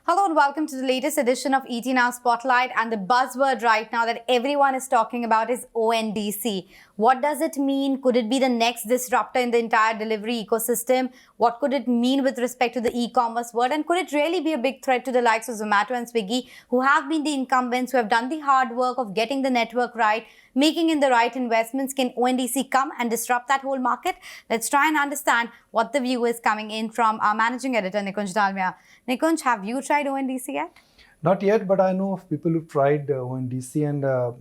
Hello and welcome to the latest edition of ET Now Spotlight. And the buzzword right now that everyone is talking about is ONDC. What does it mean? Could it be the next disruptor in the entire delivery ecosystem? What could it mean with respect to the e-commerce world? And could it really be a big threat to the likes of Zomato and Swiggy, who have been the incumbents, who have done the hard work of getting the network right, making in the right investments? Can ONDC come and disrupt that whole market? Let's try and understand what the view is coming in from our managing editor, Nikunj Dalmia. Nikunj, have you tried ONDC yet? Not yet, but I know of people who've tried ONDC, and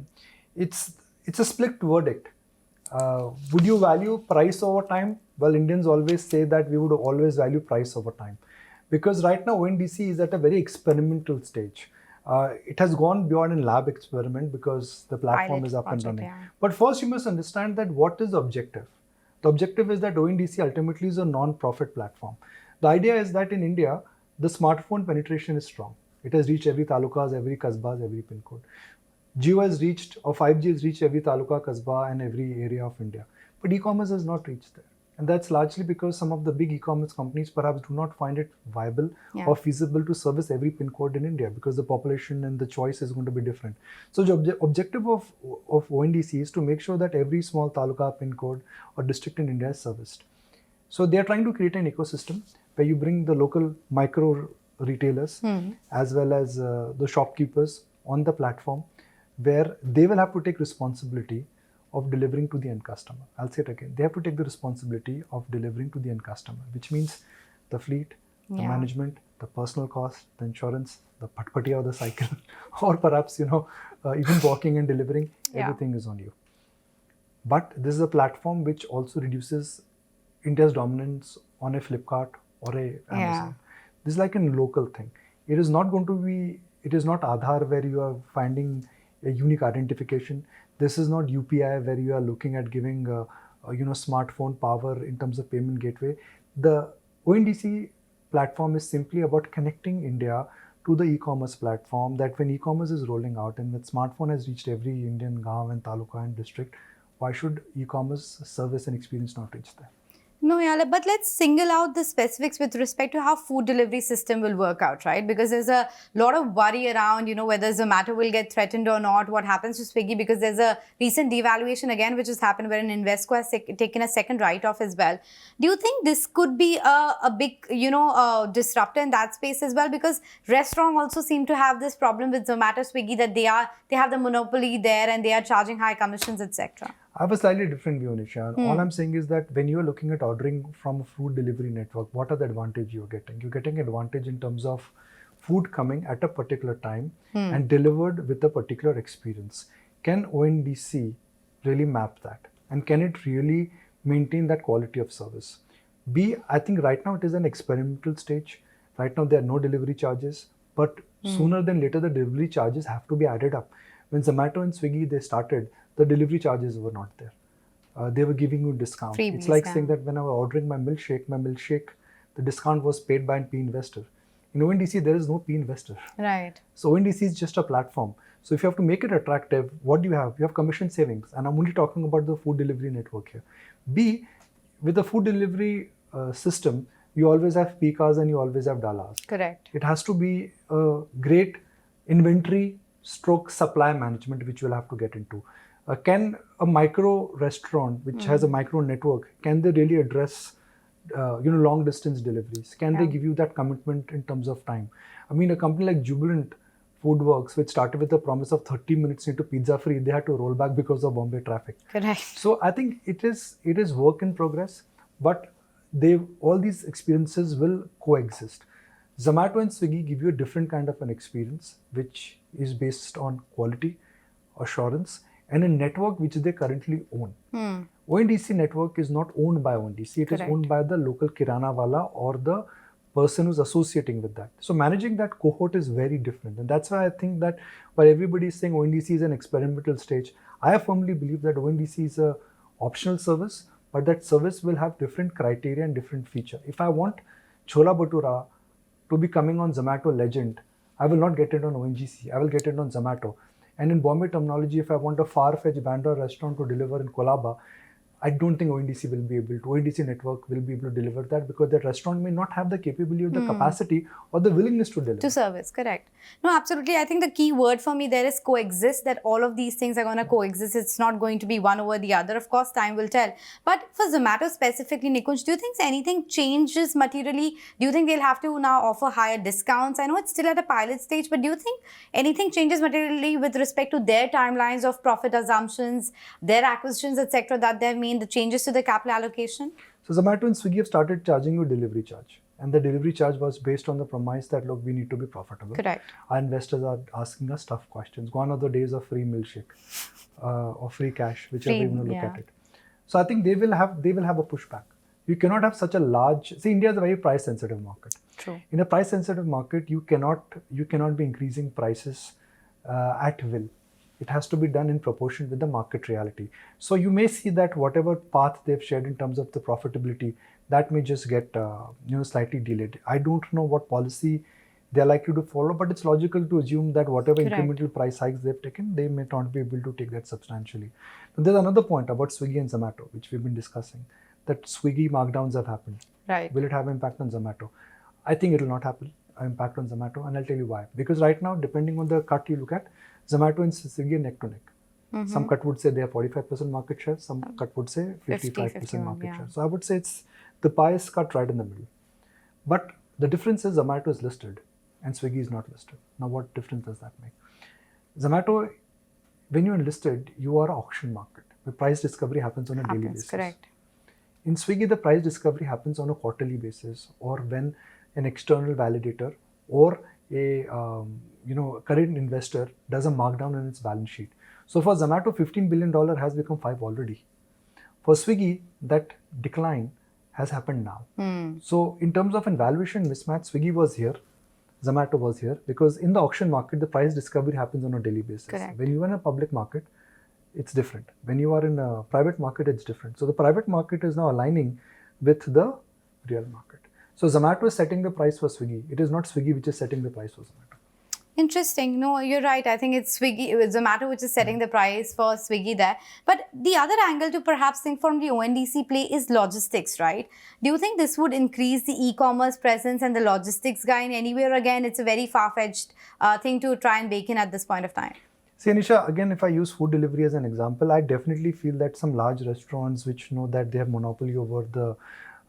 it's a split verdict. Would you value price over time? Well, Indians always say that we would always value price over time, because right now ONDC is at a very experimental stage. It has gone beyond a lab experiment because the platform Pilot is up project, and running. yeah. But first, you must understand that what is the objective? The objective is that ONDC ultimately is a non-profit platform. The idea is that in India, the smartphone penetration is strong. It has reached every talukas, every kasbas, every pin code. Jio has reached, or 5G has reached every taluka, kasba and every area of India. But e-commerce has not reached there. And that's largely because some of the big e-commerce companies perhaps do not find it viable or feasible to service every pin code in India, because the population and the choice is going to be different. So the objective of ONDC is to make sure that every small taluka, pin code or district in India is serviced. So they are trying to create an ecosystem where you bring the local micro retailers as well as the shopkeepers on the platform, where they will have to take responsibility of delivering to the end customer. I'll say it again. They have to take the responsibility of delivering to the end customer, which means the fleet, the management, the personal cost, the insurance, the patpatiya of the cycle, or perhaps, even walking and delivering, everything is on you. But this is a platform which also reduces India's dominance on a Flipkart or a Amazon. This is like a local thing. It is not going to be, it is not Aadhaar where you are finding a unique identification. This is not UPI where you are looking at giving smartphone power in terms of payment gateway. The ONDC platform is simply about connecting India to the e-commerce platform, that when e-commerce is rolling out and when smartphone has reached every Indian gaon and taluka and district, why should e-commerce service and experience not reach there? No, yeah, but let's single out the specifics with respect to how food delivery system will work out, right? Because there's a lot of worry around, whether Zomato will get threatened or not, what happens to Swiggy, because there's a recent devaluation again, which has happened where an Invesco has taken a second write-off as well. Do you think this could be a big, disruptor in that space as well? Because restaurants also seem to have this problem with Zomato, Swiggy, that they have the monopoly there and they are charging high commissions, etc. I have a slightly different view, Nisha. All I'm saying is that when you're looking at ordering from a food delivery network, what are the advantages you're getting? You're getting advantage in terms of food coming at a particular time and delivered with a particular experience. Can ONDC really map that? And can it really maintain that quality of service? B, I think right now it is an experimental stage. Right now there are no delivery charges, but sooner than later the delivery charges have to be added up. When Zomato and Swiggy, they started, the delivery charges were not there. They were giving you discount. Freebies, it's like saying that when I was ordering my milkshake, the discount was paid by an P investor. In ONDC, there is no P investor. Right. So ONDC is just a platform. So if you have to make it attractive, what do you have? You have commission savings. And I'm only talking about the food delivery network here. B, with the food delivery system, you always have Pikas and you always have Dalas. Correct. It has to be a great inventory stroke supply management, which you'll have to get into. Can a micro restaurant, which has a micro network, can they really address long distance deliveries? Can they give you that commitment in terms of time? I mean, a company like Jubilant Foodworks, which started with a promise of 30 minutes into pizza free, they had to roll back because of Bombay traffic. Correct. So I think it is work in progress, but all these experiences will coexist. Zomato and Swiggy give you a different kind of an experience, which is based on quality, assurance, and a network which they currently own. ONDC network is not owned by ONDC. It is owned by the local kirana wala or the person who's associating with that. So managing that cohort is very different. And that's why I think that while everybody is saying ONDC is an experimental stage, I firmly believe that ONDC is a optional service, but that service will have different criteria and different feature. If I want Chola Bhatura to be coming on Zomato Legend, I will not get it on ONGC. I will get it on Zomato. And in Bombay terminology, if I want a far-fetched Bandra restaurant to deliver in Kolaba, I don't think ONDC will be able to, ONDC network will be able to deliver that, because that restaurant may not have the capability or the capacity or the willingness to deliver. To service, correct. No, absolutely. I think the key word for me there is coexist, that all of these things are going to coexist. It's not going to be one over the other. Of course, time will tell. But for Zomato specifically, Nikunj, do you think anything changes materially? Do you think they'll have to now offer higher discounts? I know it's still at a pilot stage, but do you think anything changes materially with respect to their timelines of profit assumptions, their acquisitions, etc., that they've made, the changes to the capital allocation? So Zomato and Swiggy have started charging you delivery charge. And the delivery charge was based on the premise that, look, we need to be profitable. Correct. Our investors are asking us tough questions. Gone are the days of free milkshake or free cash, whichever you want to look at it. So I think they will have a pushback. You cannot have such a large. See, India is a very price sensitive market. True. In a price sensitive market, you cannot be increasing prices at will. It has to be done in proportion with the market reality. So you may see that whatever path they've shared in terms of the profitability, that may just get slightly delayed. I don't know what policy they're likely to follow, but it's logical to assume that whatever incremental price hikes they've taken, they may not be able to take that substantially. But there's another point about Swiggy and Zomato, which we've been discussing, that Swiggy markdowns have happened. Right. Will it have impact on Zomato? I think it will not have impact on Zomato, and I'll tell you why. Because right now, depending on the cut you look at, Zomato and Swiggy are neck to neck. Some cut would say they have 45% market share, some cut would say 55% market share. So I would say the pie is cut right in the middle. But the difference is Zomato is listed and Swiggy is not listed. Now what difference does that make? Zomato, when you're listed, you are an auction market. The price discovery happens on a daily basis. Correct. In Swiggy, the price discovery happens on a quarterly basis, or when an external validator or a current investor does a markdown in its balance sheet. So for Zomato, $15 billion has become 5 already. For Swiggy, that decline has happened now. So in terms of an valuation mismatch, Swiggy was here, Zomato was here, because in the auction market, the price discovery happens on a daily basis. Correct. When you are in a public market, it's different. When you are in a private market, it's different. So the private market is now aligning with the real market. So Zomato is setting the price for Swiggy. It is not Swiggy which is setting the price for Zomato. Interesting. No, you're right. I think it's Zomato which is setting the price for Swiggy there. But the other angle to perhaps think from the ONDC play is logistics, right? Do you think this would increase the e-commerce presence and the logistics guy in anywhere? Again, it's a very far-fetched thing to try and bake in at this point of time. See, Anisha, again, if I use food delivery as an example, I definitely feel that some large restaurants which know that they have monopoly over the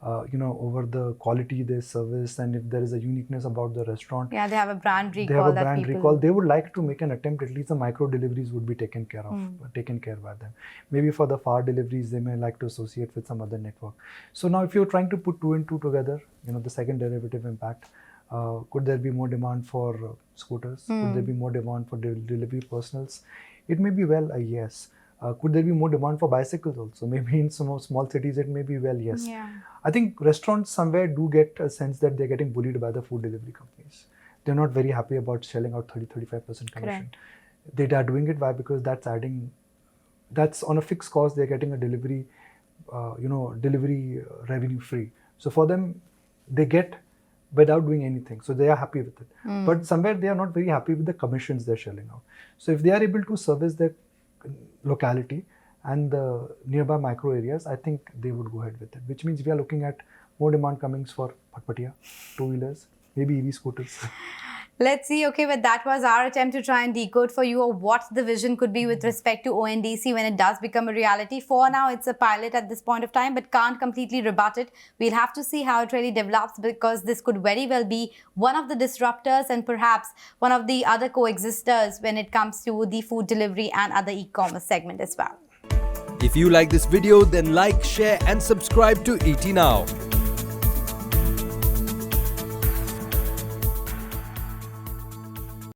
over the quality they service, and if there is a uniqueness about the restaurant. Yeah, they have a brand recall. They would like to make an attempt, at least the micro deliveries would be taken care by them. Maybe for the far deliveries, they may like to associate with some other network. So now if you're trying to put 2 and 2 together, the second derivative impact, could there be more demand for scooters? Could there be more demand for delivery personals? It may be yes. Could there be more demand for bicycles also? Maybe in some small cities it may be yes. Yeah. I think restaurants somewhere do get a sense that they're getting bullied by the food delivery companies. They're not very happy about shelling out 30-35% commission. Correct. They are doing it. Why? Because that's on a fixed cost. They're getting a delivery, delivery revenue free. So for them, they get without doing anything. So they are happy with it. But somewhere they are not very happy with the commissions they're shelling out. So if they are able to service their locality and the nearby micro areas, I think they would go ahead with it, which means we are looking at more demand comings for Patpatia, 2-wheelers, maybe EV scooters. Let's see. Okay, but that was our attempt to try and decode for you what the vision could be with respect to ONDC when it does become a reality. For now, it's a pilot at this point of time, but can't completely rebut it. We'll have to see how it really develops, because this could very well be one of the disruptors and perhaps one of the other coexisters when it comes to the food delivery and other e-commerce segment as well. If you like this video, then like, share and subscribe to ET Now.